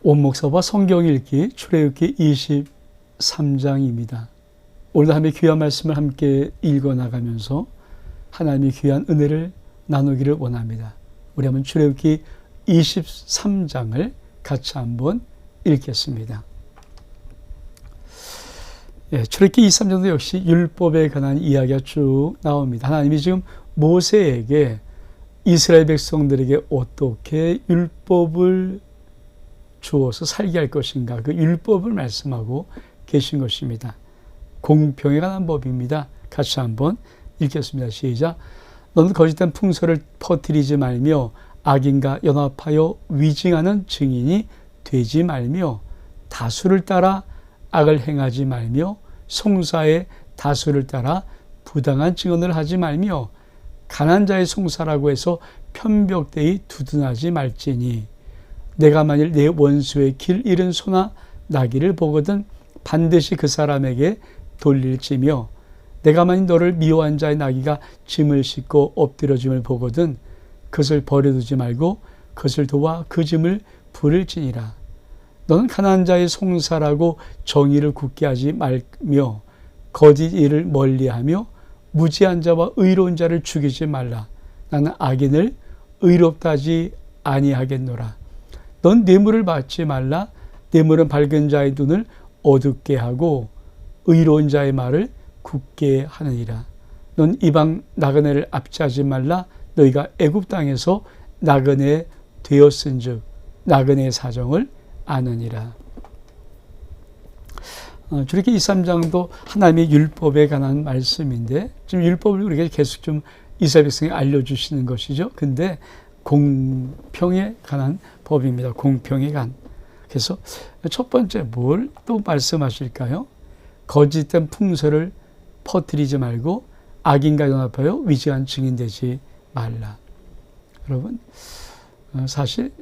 원목사와 성경 읽기 출애굽기 23장입니다. 오늘도 하나님의 귀한 말씀을 함께 읽어나가면서 하나님의 귀한 은혜를 나누기를 원합니다. 우리 한번 출애굽기 23장을 같이 한번 읽겠습니다. 출애굽기 23장도 역시 율법에 관한 이야기가 쭉 나옵니다. 하나님이 지금 모세에게 이스라엘 백성들에게 어떻게 율법을 주어서 살게 할 것인가, 그 율법을 말씀하고 계신 것입니다. 공평에 관한 법입니다. 같이 한번 읽겠습니다. 시작. 너는 거짓된 풍설을 퍼뜨리지 말며 악인과 연합하여 위증하는 증인이 되지 말며 다수를 따라 악을 행하지 말며 송사의 다수를 따라 부당한 증언을 하지 말며 가난한 자의 송사라고 해서 편벽되이 두둔하지 말지니 내가 만일 내 원수의 길 잃은 소나 나귀를 보거든 반드시 그 사람에게 돌릴지며 내가 만일 너를 미워한 자의 나귀가 짐을 싣고 엎드러짐을 보거든 그것을 버려두지 말고 그것을 도와 그 짐을 부를지니라. 너는 가난한 자의 송사라고 정의를 굳게 하지 말며 거짓 일을 멀리하며 무지한 자와 의로운 자를 죽이지 말라. 나는 악인을 의롭다 하지 아니하겠노라. 넌 뇌물을 받지 말라. 뇌물은 밝은 자의 눈을 어둡게 하고 의로운 자의 말을 굳게 하느니라. 넌 이방 나그네를 압제하지 말라. 너희가 애굽 땅에서 나그네 되었은즉 나그네의 사정을 아느니라. 출애굽기 23장도 하나님의 율법에 관한 말씀인데 지금 율법을 우리가 계속 좀 이스라엘 백성에 알려주시는 것이죠. 근데 공평에 관한 법입니다. 공평에 관한. 그래서 첫 번째 뭘 또 말씀하실까요? 거짓된 풍설을 퍼뜨리지 말고 악인과 연합하여 위증한 증인 되지 말라. 여러분, 사실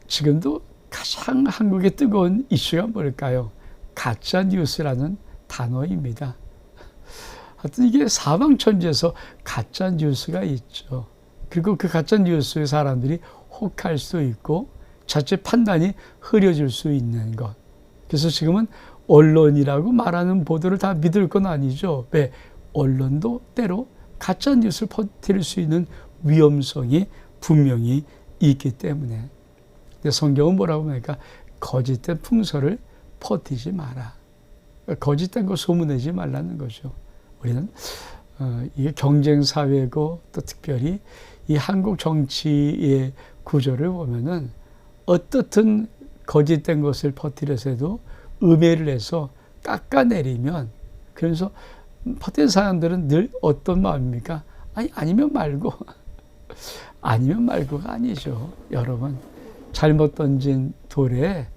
지금도 가장 한국에 뜨거운 이슈가 뭘까요? 가짜 뉴스라는 단어입니다. 하여튼 이게 사방천지에서 가짜 뉴스가 있죠. 그리고 그 가짜 뉴스에 사람들이 혹할 수 있고 자체 판단이 흐려질 수 있는 것. 그래서 지금은 언론이라고 말하는 보도를 다 믿을 건 아니죠. 왜? 언론도 때로 가짜 뉴스를 퍼뜨릴 수 있는 위험성이 분명히 있기 때문에. 근데 성경은 뭐라고 하니까 거짓된 풍설을 퍼뜨리지 마라. 거짓된 거 소문내지 말라는 거죠. 우리는 이게 경쟁 사회고 또 특별히 이 한국 정치의 구조를 보면은 어떻든 거짓된 것을 퍼뜨려서도 음해를 해서 깎아내리면 그래서 퍼뜨린 사람들은 늘 어떤 마음입니까? 아니면 말고 아니면 말고가 아니죠. 여러분 잘못 던진 돌에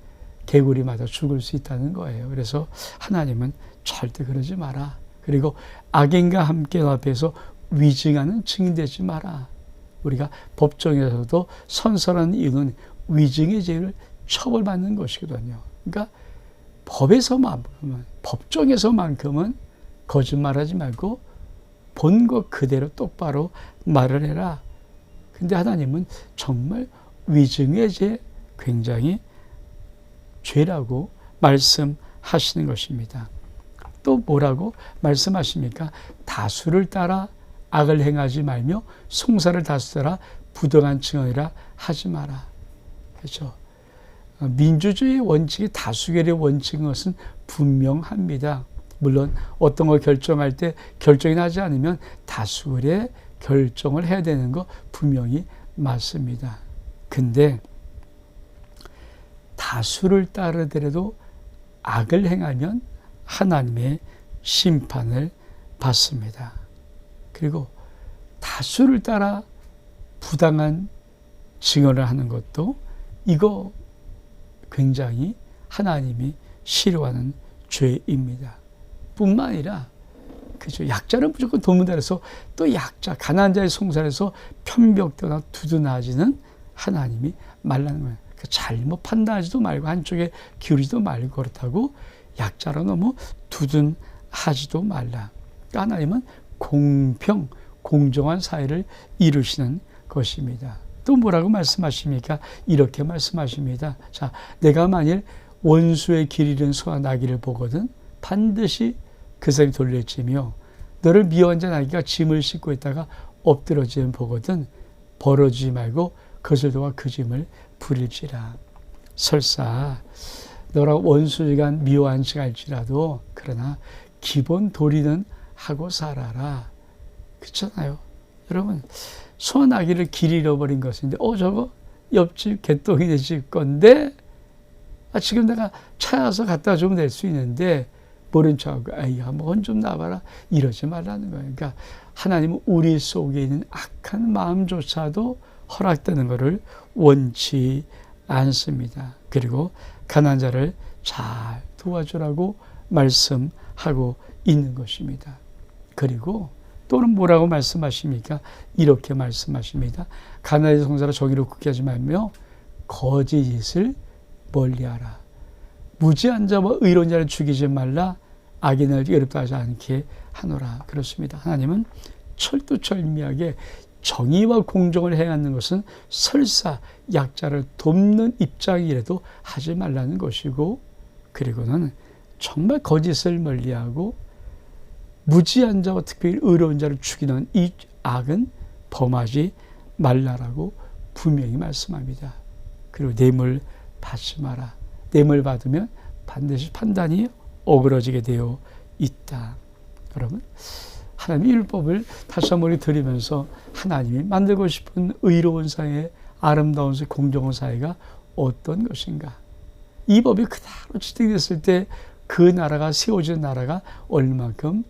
개구리 맞아 죽을 수 있다는 거예요. 그래서 하나님은 절대 그러지 마라. 그리고 악인과 함께 연합해서 위증하는 증인 되지 마라. 우리가 법정에서도 선서라는 이유는 위증의 죄를 처벌받는 것이거든요. 그러니까 법정에서만큼은 거짓말하지 말고 본 것 그대로 똑바로 말을 해라. 근데 하나님은 정말 위증의 죄 굉장히 죄라고 말씀하시는 것입니다. 또 뭐라고 말씀하십니까? 다수를 따라 악을 행하지 말며 송사를 다수 따라 부당한 증언이라 하지 마라. 그렇죠? 민주주의 원칙이 다수결의 원칙인 것은 분명합니다. 물론 어떤 걸 결정할 때 결정이 나지 않으면 다수결의 결정을 해야 되는 거 분명히 맞습니다. 근데 다수를 따르더라도 악을 행하면 하나님의 심판을 받습니다. 그리고 다수를 따라 부당한 증언을 하는 것도 이거 굉장히 하나님이 싫어하는 죄입니다. 뿐만 아니라 그죠, 약자는 무조건 도문달해서 또 약자, 가난한 자의 송사에서 편벽되거나 두둔하지는 하나님이 말라는 거예요. 잘못 판단하지도 말고 한쪽에 기울이지도 말고 그렇다고 약자로 너무 두둔하지도 말라. 그러니까 하나님은 공평, 공정한 사회를 이루시는 것입니다. 또 뭐라고 말씀하십니까? 이렇게 말씀하십니다. 자, 내가 만일 원수의 길 잃은 소와 나귀를 보거든 반드시 그 사람이 돌려치며 너를 미워한 자 나귀가 짐을 싣고 있다가 엎드러지면 보거든 벌어지지 말고 그것을 도와 그 짐을 부릴지라. 설사 너라 원수가 미워한 지 알지라도 그러나 기본 도리는 하고 살아라. 그렇잖아요. 여러분, 소와 나귀를 길 잃어버린 것인데 저거 옆집 개똥이네 집 건데 지금 내가 찾아서 갖다 주면 될 수 있는데 모른 척하고 한번 좀 놔봐라 이러지 말라는 거예요. 그러니까 하나님은 우리 속에 있는 악한 마음조차도 허락되는 것을 원치 않습니다. 그리고 가난한 자를 잘 도와주라고 말씀하고 있는 것입니다. 그리고 또는 뭐라고 말씀하십니까? 이렇게 말씀하십니다. 가난의 성사로 정의를 굳게 하지 말며 거짓을 멀리하라. 무지한 자와 의로운 자를 죽이지 말라. 악인을 괴롭다 하지 않게 하노라. 그렇습니다. 하나님은 철두철미하게 정의와 공정을 행하는 것은 설사 약자를 돕는 입장이라도 하지 말라는 것이고, 그리고는 정말 거짓을 멀리하고 무지한 자와 특별히 의로운 자를 죽이는 이 악은 범하지 말라라고 분명히 말씀합니다. 그리고 뇌물 받지 마라. 뇌물 받으면 반드시 판단이 어그러지게 되어 있다. 여러분, 하나님의 율법을 다시 한번 드리면서 하나님이 만들고 싶은 의로운 사회, 아름다운 사회, 공정한 사회가 어떤 것인가? 이 법이 그대로 지탱됐을 때 그 나라가 세워진 나라가 얼만큼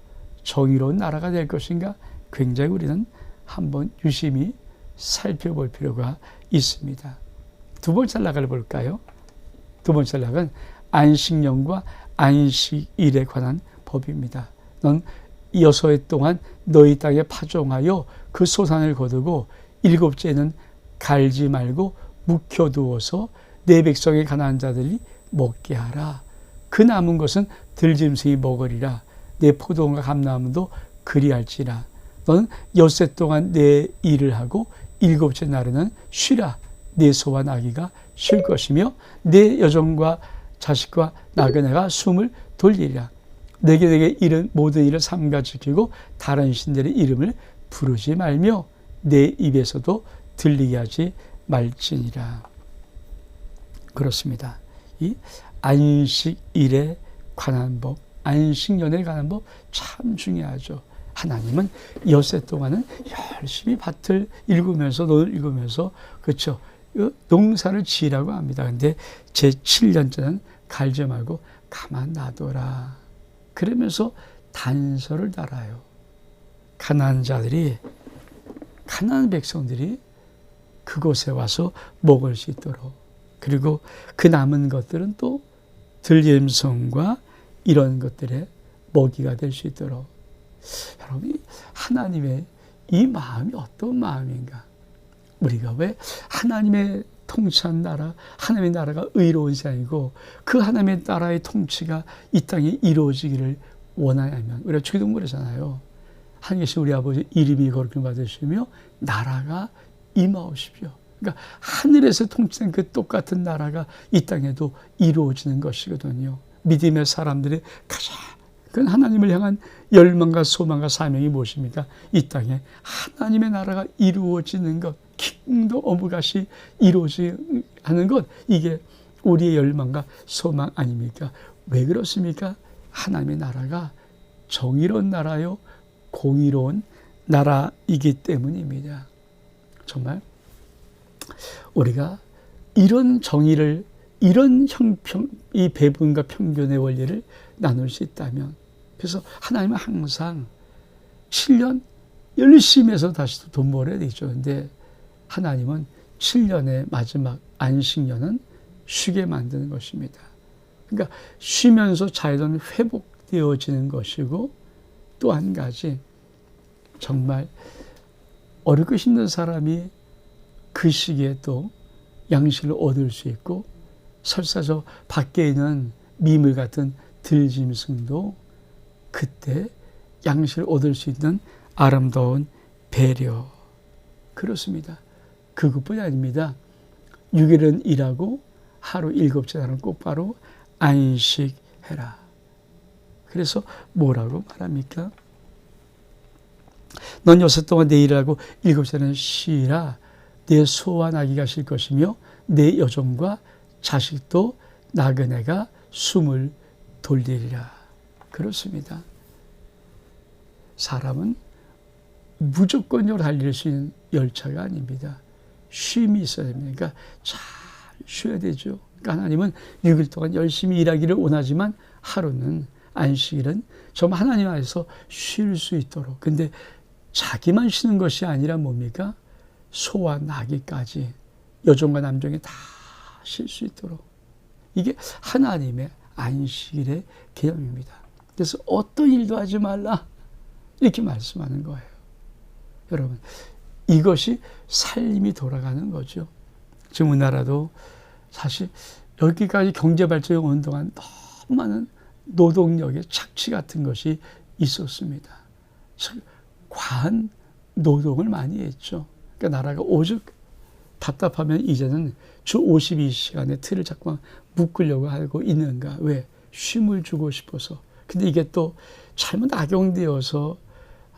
정의로운 나라가 될 것인가? 굉장히 우리는 한번 유심히 살펴볼 필요가 있습니다. 두 번째 낙을 볼까요? 두 번째 낙은 안식년과 안식일에 관한 법입니다. 넌 6해 동안 너희 땅에 파종하여 그 소산을 거두고 7째는 갈지 말고 묵혀두어서 내 백성의 가난한 자들이 먹게 하라. 그 남은 것은 들짐승이 먹으리라. 내 포도원과 감나무도 그리할지라. 너는 6해 동안 내 일을 하고 7째 날에는 쉬라. 내 소와 나귀가 쉴 것이며 내 여종과 자식과 나그네가 숨을 돌리리라. 내게 이른 모든 일을 삼가 지키고 다른 신들의 이름을 부르지 말며 내 입에서도 들리게 하지 말지니라. 그렇습니다. 이 안식일에 관한 법, 안식년에 관한 법 참 중요하죠. 하나님은 6해 동안은 열심히 밭을 읽으면서 논을 읽으면서 그렇죠. 농사를 지으라고 합니다. 근데 제 7년째는 갈지 말고 가만 놔둬라. 그러면서 단서를 달아요. 가난한 자들이, 가난한 백성들이 그곳에 와서 먹을 수 있도록. 그리고 그 남은 것들은 또 들짐승과 이런 것들의 먹이가 될 수 있도록. 여러분, 하나님의 이 마음이 어떤 마음인가? 우리가 왜 하나님의 통치한 나라, 하나님의 나라가 의로운 세상이고 그 하나님의 나라의 통치가 이 땅에 이루어지기를 원하냐면, 우리가 주기도문이잖아요. 하나님께서 우리 아버지 이름이 거룩히 받으시며 나라가 임하오십시오. 그러니까 하늘에서 통치된 그 똑같은 나라가 이 땅에도 이루어지는 것이거든요. 믿음의 사람들의 가장 큰 하나님을 향한 열망과 소망과 사명이 무엇입니까? 이 땅에 하나님의 나라가 이루어지는 것, 킹덤 오브 갓이 이루어지는 것, 이게 우리의 열망과 소망 아닙니까? 왜 그렇습니까? 하나님의 나라가 정의로운 나라요, 공의로운 나라이기 때문입니다. 정말 우리가 이런 정의를, 이런 이 배분과 평균의 원리를 나눌 수 있다면, 그래서 하나님은 항상 7년 열심히 해서 다시 돈 벌어야 되죠. 근데 하나님은 7년의 마지막 안식년은 쉬게 만드는 것입니다. 그러니까 쉬면서 자유는 회복되어지는 것이고, 또 한 가지, 정말 어렵고 힘든 사람이 그 시기에 또 양식을 얻을 수 있고, 설사 저 밖에 있는 미물 같은 들짐승도 그때 양식을 얻을 수 있는 아름다운 배려. 그렇습니다. 그것뿐이 아닙니다. 6일은 일하고 하루 7째 날은 곧바로 안식해라. 그래서 뭐라고 말합니까? 넌 6일 동안 내 일하고 7째는 쉬라. 내 소와 나귀가 쉴 것이며 내 여종과 자식도 나그네가 숨을 돌리리라. 그렇습니다. 사람은 무조건적으로 달릴 수 있는 열차가 아닙니다. 쉼이 있어야 됩니다. 그러니까 잘 쉬어야 되죠. 그러니까 하나님은 6일 동안 열심히 일하기를 원하지만 하루는 안식일은 정말 하나님 안에서 쉴 수 있도록. 근데 자기만 쉬는 것이 아니라 뭡니까? 소와 나귀까지 여종과 남종이 다 쉴 수 있도록. 이게 하나님의 안식일의 개념입니다. 그래서 어떤 일도 하지 말라 이렇게 말씀하는 거예요. 여러분, 이것이 삶이 돌아가는 거죠. 지금 우리나라도 사실 여기까지 경제발전이 오는 동안 너무 많은 노동력의 착취 같은 것이 있었습니다. 과한 노동을 많이 했죠. 그러니까 나라가 오죽 답답하면 이제는 주 52시간의 틀을 자꾸만 묶으려고 하고 있는가. 왜? 쉼을 주고 싶어서. 근데 이게 또 잘못 악용되어서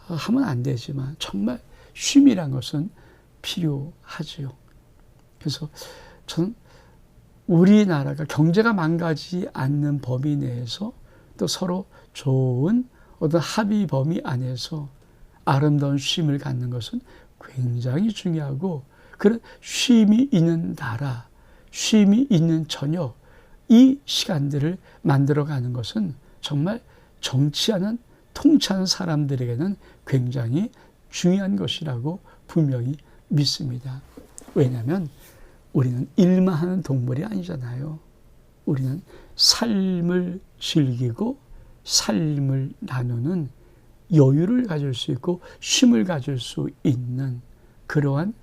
하면 안 되지만 정말 쉼이란 것은 필요하지요. 그래서 저는 우리나라가 경제가 망가지지 않는 범위 내에서 또 서로 좋은 어떤 합의 범위 안에서 아름다운 쉼을 갖는 것은 굉장히 중요하고, 그런 쉼이 있는 나라, 쉼이 있는 저녁, 이 시간들을 만들어가는 것은 정말 정치하는, 통치하는 사람들에게는 굉장히 중요한 것이라고 분명히 믿습니다. 왜냐하면 우리는 일만 하는 동물이 아니잖아요. 우리는 삶을 즐기고 삶을 나누는 여유를 가질 수 있고 쉼을 가질 수 있는 그러한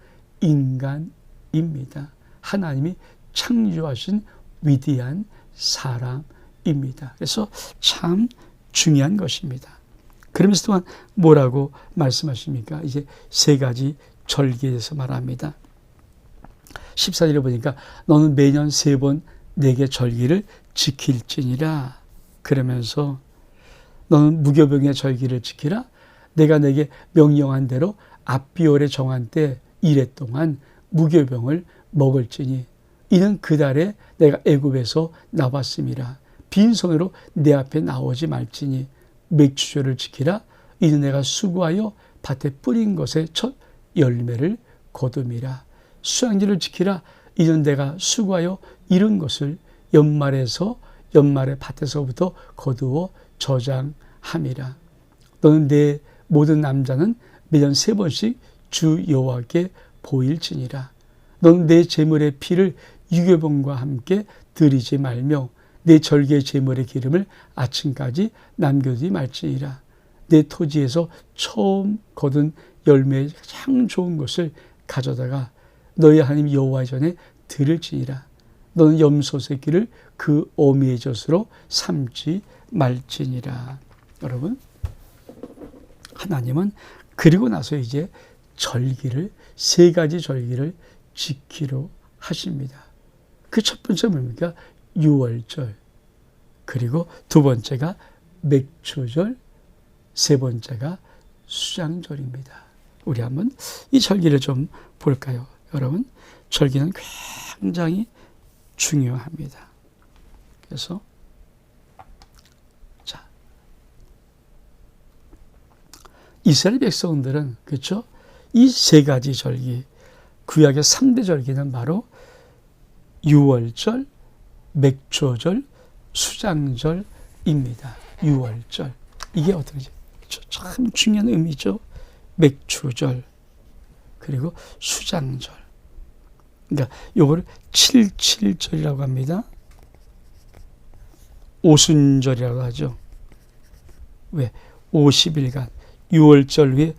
인간입니다. 하나님이 창조하신 위대한 사람입니다. 그래서 참 중요한 것입니다. 그러면서 또한 뭐라고 말씀하십니까? 이제 세 가지 절기에 대해서 말합니다. 14절에 보니까 너는 매년 3번 내게 절기를 지킬지니라. 그러면서 너는 무교병의 절기를 지키라. 내가 내게 명령한 대로 앞비월에 정한 때 이래 동안 무교병을 먹을지니 이는 그 달에 내가 애굽에서 나왔음이라. 빈손으로 내 앞에 나오지 말지니 맥주절을 지키라. 이는 내가 수고하여 밭에 뿌린 것의 첫 열매를 거둠이라. 수양절을 지키라. 이는 내가 수고하여 이룬 것을 연말에 밭에서부터 거두어 저장함이라. 너는 내 모든 남자는 매년 3번씩 주 여호와께 보일지니라. 너는 내 제물의 피를 유교병과 함께 드리지 말며 내 절기의 제물의 기름을 아침까지 남겨두지 말지니라. 내 토지에서 처음 거둔 열매의 가장 좋은 것을 가져다가 너희 하나님 여호와 전에 드릴지니라. 너는 염소 새끼를 그 어미의 젖으로 삼지 말지니라. 여러분, 하나님은 그리고 나서 이제 절기를, 3가지 절기를 지키려 하십니다. 그 첫 번째 뭡니까? 유월절. 그리고 2번째가 맥주절, 3번째가 수장절입니다. 우리 한번 이 절기를 좀 볼까요? 여러분, 절기는 굉장히 중요합니다. 그래서 자, 이스라엘 백성들은 그렇죠? 이 3가지 절기, 구약의 3대 절기는 바로 유월절, 맥주절, 수장절입니다. 유월절. 이게 어떤 지 참 중요한 의미죠. 맥주절, 그리고 수장절. 그러니까 요거를 77절이라고 합니다. 오순절이라고 하죠. 왜? 50일간 6월절 후에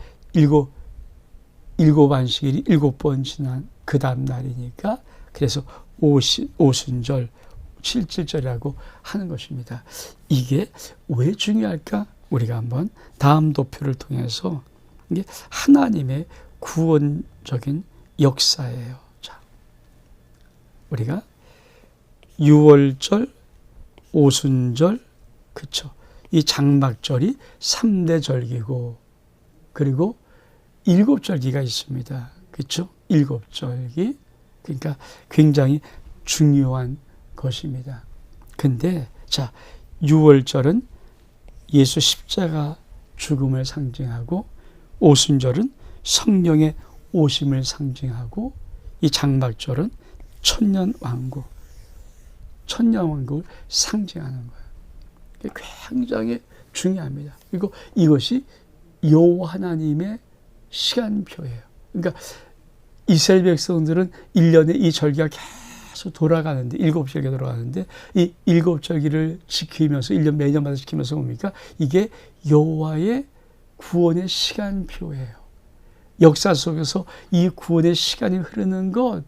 일곱 안식일이 7번 지난 그 다음 날이니까 그래서 오순절, 77절이라고 하는 것입니다. 이게 왜 중요할까? 우리가 한번 다음 도표를 통해서 이게 하나님의 구원적인 역사예요. 자, 우리가 유월절, 오순절, 그쵸? 이 장막절이 3대 절기고, 그리고 7절기가 있습니다. 그쵸? 7절기. 그러니까 굉장히 중요한 것입니다. 근데, 자, 6월절은 예수 십자가 죽음을 상징하고, 오순절은 성령의 오심을 상징하고, 이 장막절은 천년왕국, 천년왕국을 상징하는 거예요. 굉장히 중요합니다. 그리고 이것이 여호와 하나님의 시간표예요. 그러니까 이스라엘 백성들은 1년에 이 절기가 계속 돌아가는데, 7절기가 돌아가는데, 이 7절기를 지키면서 1년 매년마다 지키면서 뭡니까? 이게 여호와의 구원의 시간표예요. 역사 속에서 이 구원의 시간이 흐르는 것.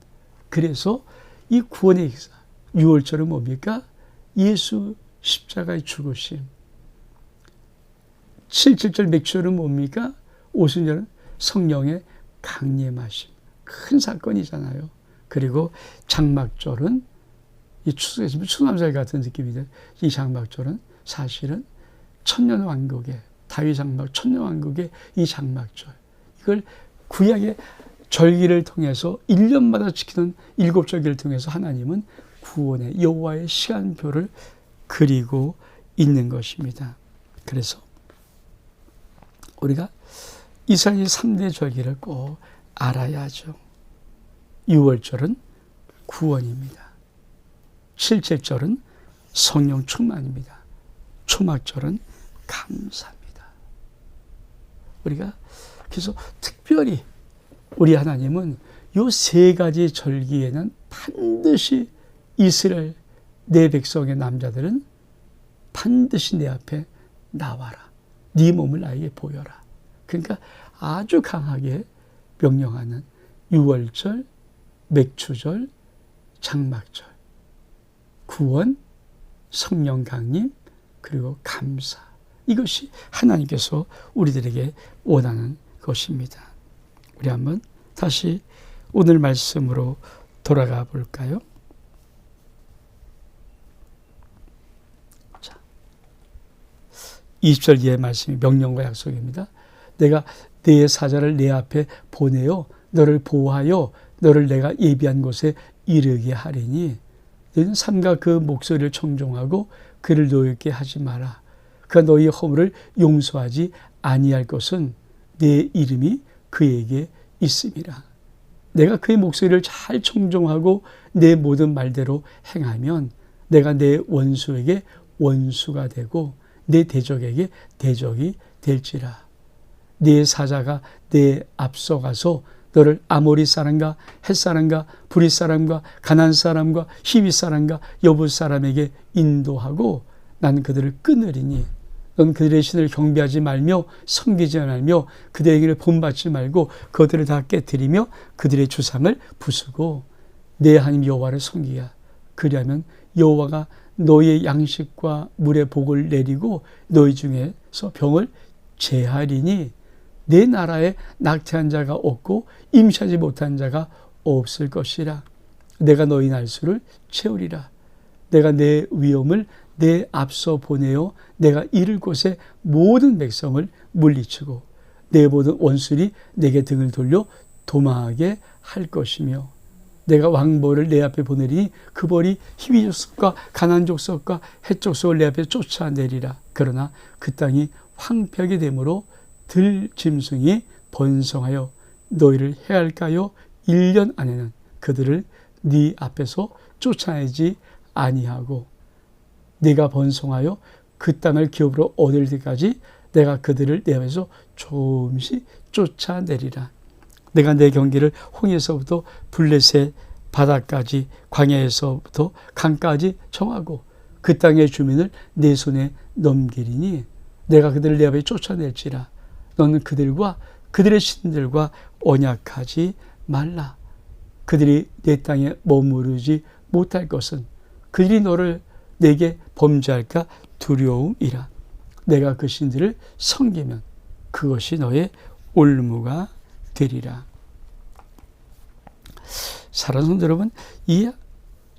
그래서 이 구원의 역사, 6월절은 뭡니까? 예수 십자가의 죽으심. 7.7절 맥주절은 뭡니까? 오순절은 성령의 강림하심. 큰 사건이잖아요. 그리고 장막절은 이 추수감사절 같은 느낌이죠. 이 장막절은 사실은 천년왕국의 다윗 장막, 천년왕국의 이 장막절. 이걸 구약의 절기를 통해서 1년마다 지키는 7절기를 통해서 하나님은 구원의 여호와의 시간표를 그리고 있는 것입니다. 그래서 우리가 이스라엘 3대 절기를 꼭 알아야죠. 6월절은 구원입니다. 7.7절은 성령 충만입니다. 초막절은 감사입니다. 우리가 그래서 특별히 우리 하나님은 이 3가지 절기에는 반드시 이스라엘 내 백성의 남자들은 반드시 내 앞에 나와라. 네 몸을 나에게 보여라. 그러니까 아주 강하게 명령하는 6월절, 맥추절, 장막절, 구원, 성령 강림, 그리고 감사. 이것이 하나님께서 우리들에게 원하는 것입니다. 우리 한번 다시 오늘 말씀으로 돌아가 볼까요? 자, 20절 이하의 말씀이 명령과 약속입니다. 내가 내 사자를 내 앞에 보내어 너를 보호하여 너를 내가 예비한 곳에 이르게 하리니 너는 삼가 그 목소리를 청종하고 그를 노엽게 하지 마라. 그가 너희 허물을 용서하지 아니할 것은 내 이름이 그에게 있음이라. 내가 그의 목소리를 잘 청종하고 내 모든 말대로 행하면 내가 내 원수에게 원수가 되고 내 대적에게 대적이 될지라. 네 사자가 내 앞서가서 너를 아모리 사람과 헷 사람과 브릿 사람과 가나안 사람과 히위 사람과 여부 사람에게 인도하고 난 그들을 끊으리니 넌 그들의 신을 경배하지 말며 섬기지 말며 그들에게 본받지 말고 그들을 다 깨뜨리며 그들의 주상을 부수고 내 하나님 여호와를 섬기야. 그리하면 여호와가 너희의 양식과 물의 복을 내리고 너희 중에서 병을 제하리니 내 나라에 낙태한 자가 없고 임시하지 못한 자가 없을 것이라. 내가 너희 날수를 채우리라. 내가 내 위엄을 내 앞서 보내어 내가 이를 곳에 모든 백성을 물리치고 내 모든 원수들이 내게 등을 돌려 도망하게 할 것이며 내가 왕벌을 내 앞에 보내리니 그 벌이 히위 족속과 가나안 족속과 헷 족속을 내 앞에 쫓아내리라. 그러나 그 땅이 황폐하게 되므로 들 짐승이 번성하여 너희를 해할까요? 1년 안에는 그들을 네 앞에서 쫓아내지 아니하고 네가 번성하여 그 땅을 기업으로 얻을 때까지 내가 그들을 내 앞에서 조금씩 쫓아내리라. 내가 내 경계를 홍해에서부터 블레셋 바다까지 광야에서부터 강까지 정하고 그 땅의 주민을 내 손에 넘기리니 내가 그들을 내 앞에 쫓아낼지라. 너는 그들과 그들의 신들과 언약하지 말라. 그들이 내 땅에 머무르지 못할 것은 그들이 너를 내게 범죄할까 두려움이라. 내가 그 신들을 섬기면 그것이 너의 올무가 되리라. 사랑하는 성도 여러분, 이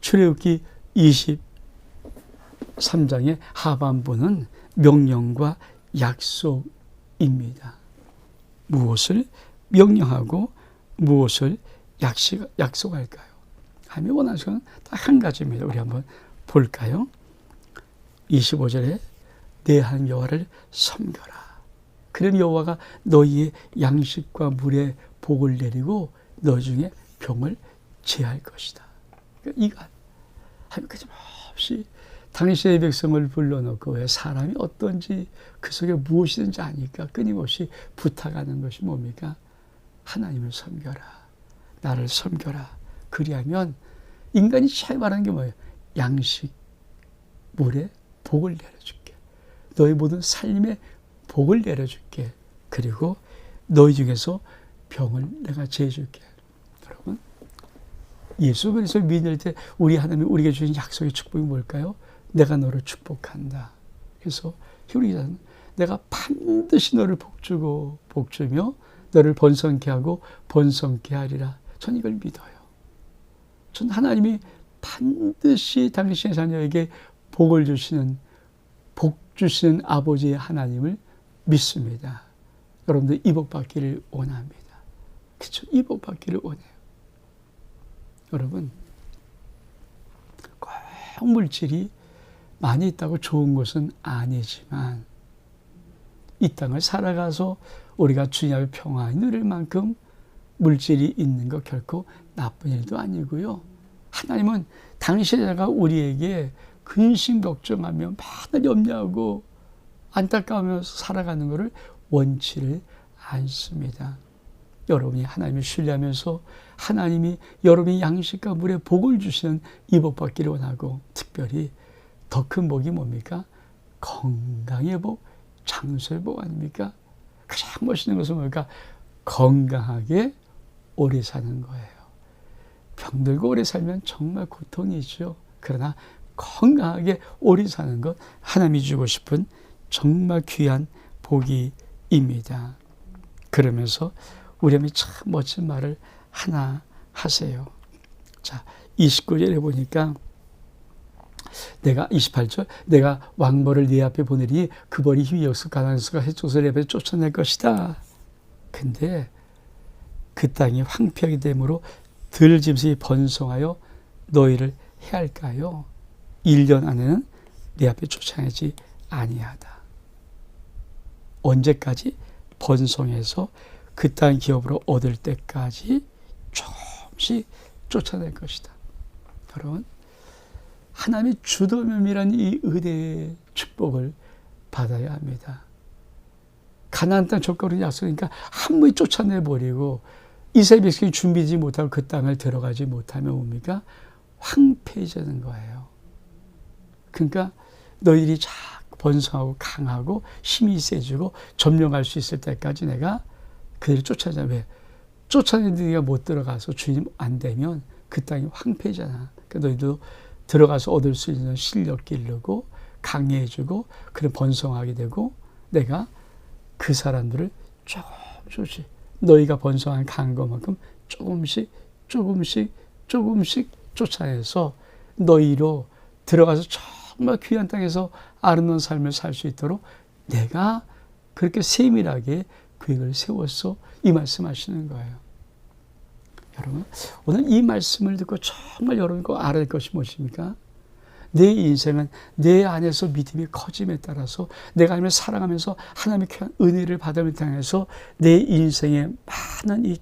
출애굽기 23장의 하반부는 명령과 약속입니다. 무엇을 명령하고 무엇을 약속할까요? 하나님이 원하시는 건 딱 한 가지입니다. 우리 한번 볼까요? 25절에 내 하나님 여호와를 섬겨라. 그럼 여호와가 너희의 양식과 물에 복을 내리고 너희 중에 병을 제할 것이다. 이거 하나님 끊임없이 당신의 백성을 불러놓고 왜 사람이 어떤지 그 속에 무엇이든지 아니까 끊임없이 부탁하는 것이 뭡니까? 하나님을 섬겨라. 나를 섬겨라. 그리하면 인간이 제일 바라는 게 뭐예요? 양식, 물에 복을 내려줄게. 너희 모든 삶에 복을 내려줄게. 그리고 너희 중에서 병을 내가 제해줄게. 여러분, 예수 그리스도를 믿을 때 우리 하나님이 우리에게 주신 약속의 축복이 뭘까요? 내가 너를 축복한다. 그래서 히브리 기자는 내가 반드시 너를 복주며 너를 번성케 하고 번성케 하리라. 전 이걸 믿어요. 전 하나님이 반드시 당신의 자녀에게 복을 주시는, 복 주시는 아버지의 하나님을 믿습니다. 여러분들 이 복 받기를 원합니다. 그렇죠? 이 복 받기를 원해요. 여러분, 꼭 물질이 많이 있다고 좋은 것은 아니지만 이 땅을 살아가서 우리가 주님의 평안을 누릴 만큼 물질이 있는 것 결코 나쁜 일도 아니고요. 하나님은 당신자가 우리에게 근심 걱정하며 많은 염려하고 안타까우면서 살아가는 것을 원치를 않습니다. 여러분이 하나님을 신뢰하면서 하나님이 여러분의 양식과 물에 복을 주시는 이 복 받기를 원하고, 특별히 더 큰 복이 뭡니까? 건강의 복, 장수의 복 아닙니까? 가장 멋있는 것은 뭡니까? 건강하게 오래 사는 거예요. 병들고 오래 살면 정말 고통이죠. 그러나 건강하게 오래 사는 것, 하나님이 주고 싶은 정말 귀한 복이입니다. 그러면서 우리 하나님이 참 멋진 말을 하나 하세요. 자, 29절에 보니까 내가 28절 내가 왕벌을 네 앞에 보내리니 그 벌이 희위역수 가나안에서 해족을 내 앞에 쫓아낼 것이다. 근데 그 땅이 황폐하게 되므로 들짐승이 번성하여 너희를 해할까요? 1년 안에는 내 앞에 쫓아내지 아니하다. 언제까지? 번성해서 그 땅 기업으로 얻을 때까지 조금씩 쫓아낼 것이다. 여러분, 하나님의 주도면밀한 이 은혜의 축복을 받아야 합니다. 가나안 땅 족거리 약속이니까 한 번에 쫓아내버리고 이스라엘 백성이 준비하지 못하고 그 땅을 들어가지 못하면 뭡니까? 황폐해지는 거예요. 그러니까 너희들이 번성하고 강하고 힘이 세지고 점령할 수 있을 때까지 내가 그들을 쫓아내자. 왜? 쫓아내는데 네가 못 들어가서 주님 안 되면 그 땅이 황폐잖아. 그러니까 너희도 들어가서 얻을 수 있는 실력 기르고 강해지고 그런 번성하게 되고 내가 그 사람들을 조금씩 너희가 번성한 강한 것만큼 조금씩 쫓아내서 너희로 들어가서 정말 귀한 땅에서 아름다운 삶을 살 수 있도록 내가 그렇게 세밀하게 계획을 세웠어. 이 말씀하시는 거예요. 여러분, 오늘 이 말씀을 듣고 정말 여러분이 꼭 알아야 할 것이 무엇입니까? 내 인생은 내 안에서 믿음이 커짐에 따라서 내가 하나님을 사랑하면서 하나님의 귀한 은혜를 받음을 통해서 내 인생의 많은 이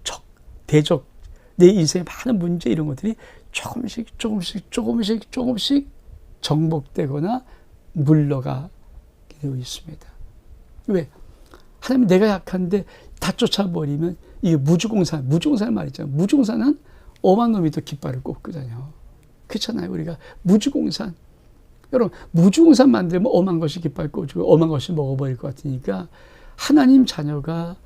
대적, 내 인생의 많은 문제 이런 것들이 조금씩 정복되거나 물러가게 되어 있습니다. 왜? 하나님 내가 약한데 다 쫓아버리면 이게 무주공산 말 있잖아요. 무주공산은 엄한 놈이 또 깃발을 꽂거든요. 그렇잖아요. 우리가 무주공산. 여러분, 무주공산 만들면 엄한 것이 깃발 꽂고 엄한 것이 먹어버릴 것 같으니까 하나님 자녀가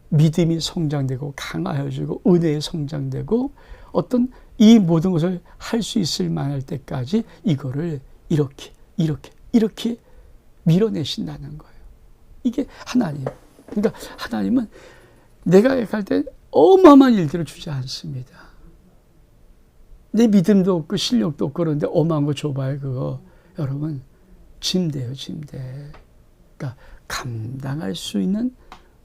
믿음이 성장되고 강화해지고 은혜에 성장되고 어떤 이 모든 것을 할 수 있을 만할 때까지 이거를 이렇게 밀어내신다는 거예요. 이게 하나님. 그러니까 하나님은 내가 약할 때 어마어마한 일들을 주지 않습니다. 내 믿음도 없고 실력도 없고 그런데 엄한 거 줘봐요. 그거 여러분 짐대요, 짐대. 그러니까 감당할 수 있는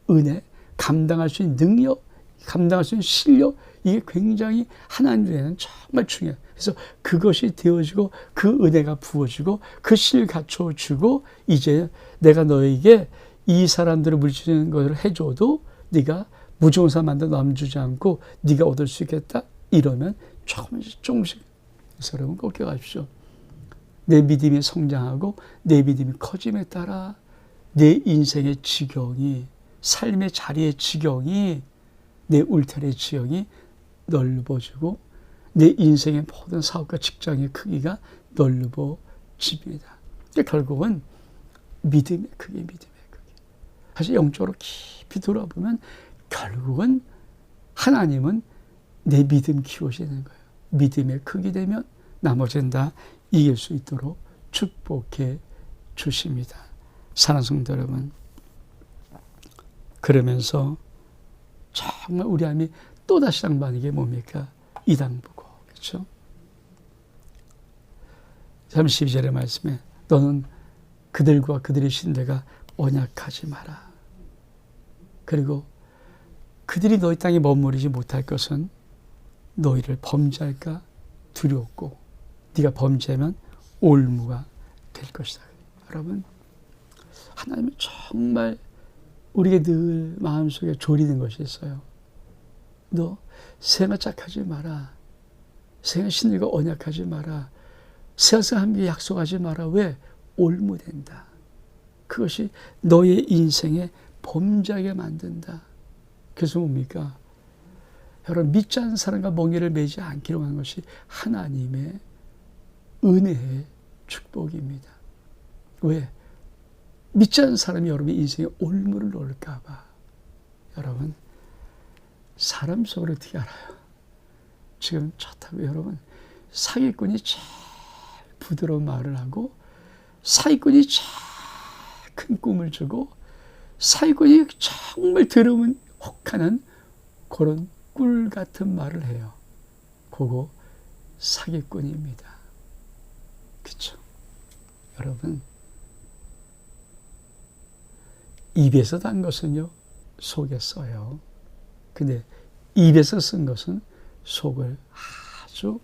은혜, 감당할 수 있는 능력, 감당할 수 있는 실력, 이게 굉장히 하나님에게는 정말 중요해요. 그래서 그것이 되어지고 그 은혜가 부어지고 그 실 갖춰주고 이제 내가 너에게 이 사람들을 물리치는 것을 해줘도 네가 무좋은 사람 만들어 남주지 않고 네가 얻을 수 있겠다. 이러면 조금씩 그래서 여러분 꼭 기억하십시오. 내 믿음이 성장하고 내 믿음이 커짐에 따라 내 인생의 지경이, 삶의 자리의 지경이, 내 울타리의 지경이 넓어지고 내 인생의 모든 사업과 직장의 크기가 넓어집니다. 그러니까 결국은 믿음의 크기, 믿음의 크기. 사실 영적으로 깊이 돌아보면 결국은 하나님은 내 믿음 키우시는 거예요. 믿음의 크기 되면 나머지는 다 이길 수 있도록 축복해 주십니다. 사랑하는 성도 여러분, 그러면서 정말 우리 하나님이 또다시 당부하는 게 뭡니까? 이당부고, 그렇죠? 32절의 말씀에 너는 그들과 그들의 신들과 언약하지 마라. 그리고 그들이 너희 땅에 머무르지 못할 것은 너희를 범죄할까 두렵고 네가 범죄하면 올무가 될 것이다. 여러분, 하나님은 정말 우리에게 늘 마음속에 조리는 것이 있어요. 너 생각 짝하지 마라. 생각 신들과 언약하지 마라. 세상 함께 약속하지 마라. 왜? 올무된다. 그것이 너의 인생에 범죄하게 만든다. 그래서 뭡니까? 여러분, 믿지 않는 사람과 멍에를 매지 않기로 하는 것이 하나님의 은혜의 축복입니다. 왜? 믿지 않는 사람이 여러분의 인생에 올무를 놓을까 봐. 여러분, 사람 속을 어떻게 알아요? 지금 좋다고 여러분, 사기꾼이 제일 부드러운 말을 하고 사기꾼이 제일 큰 꿈을 주고 사기꾼이 정말 더러운 혹하는 그런 꿀 같은 말을 해요. 그거 사기꾼입니다. 그렇죠? 여러분, 입에서 단 것은요 속에 써요. 근데 입에서 쓴 것은 속을 아주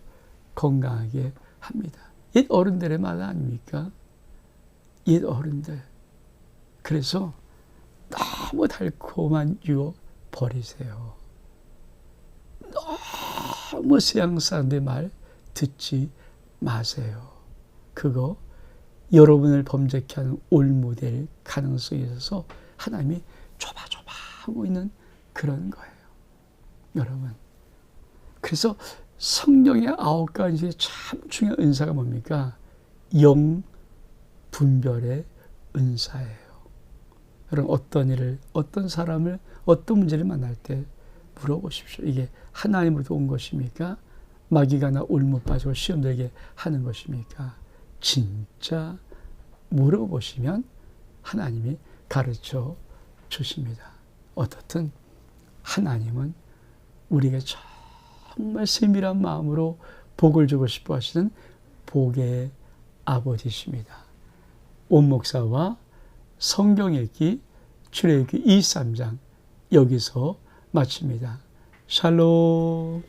건강하게 합니다. 옛 어른들의 말 아닙니까? 옛 어른들. 그래서 너무 달콤한 유혹 버리세요. 너무 서양 사람들의 말 듣지 마세요. 그거 여러분을 범죄케 하는 올무될 가능성이 있어서 하나님이 좁아 하고 있는 그런 거예요. 여러분. 그래서 성령의 9가지 참 중요한 은사가 뭡니까? 영 분별의 은사예요. 여러분, 어떤 일을, 어떤 사람을, 어떤 문제를 만날 때 물어보십시오. 이게 하나님으로부터 온 것입니까? 마귀가 올무 빠지고 시험 들게 하는 것입니까? 진짜 물어보시면 하나님이 가르쳐 주십니다. 어떻든 하나님은 우리에게 정말 세밀한 마음으로 복을 주고 싶어 하시는 복의 아버지십니다. 온 목사와 성경 읽기 출애굽기 23장 여기서 마칩니다. 샬롬.